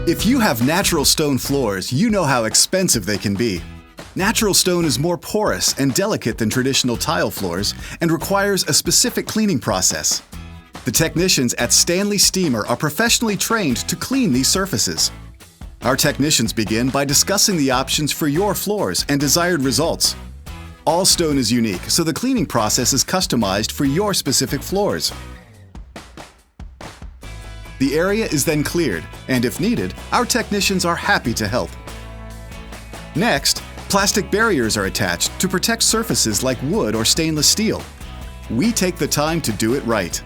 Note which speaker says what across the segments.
Speaker 1: If you have natural stone floors, you know how expensive they can be. Natural stone is more porous and delicate than traditional tile floors and requires a specific cleaning process. The technicians at Stanley Steemer are professionally trained to clean these surfaces. Our technicians begin by discussing the options for your floors and desired results. All stone is unique, so the cleaning process is customized for your specific floors. The area is then cleared, and if needed, our technicians are happy to help. Next, plastic barriers are attached to protect surfaces like wood or stainless steel. We take the time to do it right.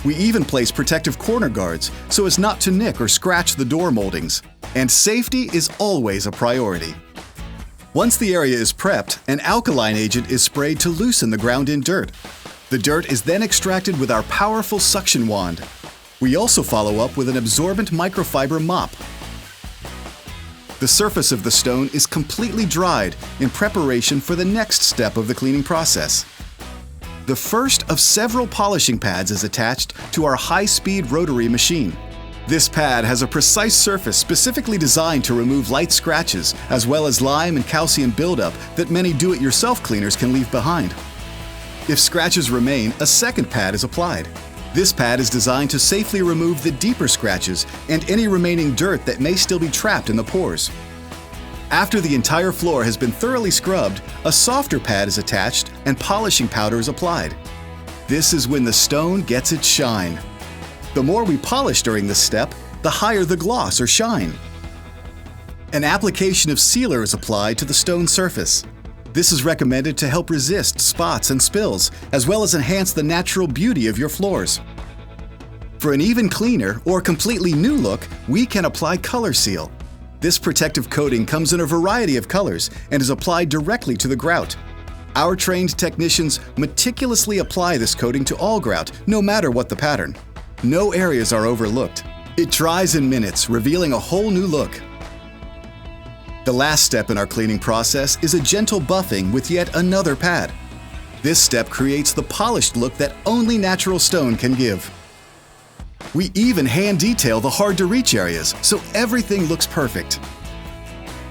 Speaker 1: We even place protective corner guards so as not to nick or scratch the door moldings. And safety is always a priority. Once the area is prepped, an alkaline agent is sprayed to loosen the ground-in dirt. The dirt is then extracted with our powerful suction wand. We also follow up with an absorbent microfiber mop. The surface of the stone is completely dried in preparation for the next step of the cleaning process. The first of several polishing pads is attached to our high-speed rotary machine. This pad has a precise surface specifically designed to remove light scratches, as well as lime and calcium buildup that many do-it-yourself cleaners can leave behind. If scratches remain, a second pad is applied. This pad is designed to safely remove the deeper scratches and any remaining dirt that may still be trapped in the pores. After the entire floor has been thoroughly scrubbed, a softer pad is attached and polishing powder is applied. This is when the stone gets its shine. The more we polish during this step, the higher the gloss or shine. An application of sealer is applied to the stone surface. This is recommended to help resist spots and spills, as well as enhance the natural beauty of your floors. For an even cleaner or completely new look, we can apply Color Seal. This protective coating comes in a variety of colors and is applied directly to the grout. Our trained technicians meticulously apply this coating to all grout, no matter what the pattern. No areas are overlooked. It dries in minutes, revealing a whole new look. The last step in our cleaning process is a gentle buffing with yet another pad. This step creates the polished look that only natural stone can give. We even hand detail the hard-to-reach areas, so everything looks perfect.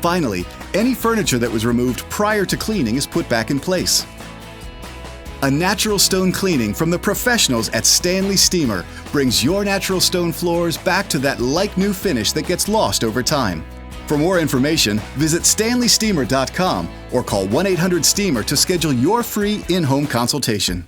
Speaker 1: Finally, any furniture that was removed prior to cleaning is put back in place. A natural stone cleaning from the professionals at Stanley Steemer brings your natural stone floors back to that like-new finish that gets lost over time. For more information, visit stanleysteemer.com or call 1-800-STEAMER to schedule your free in-home consultation.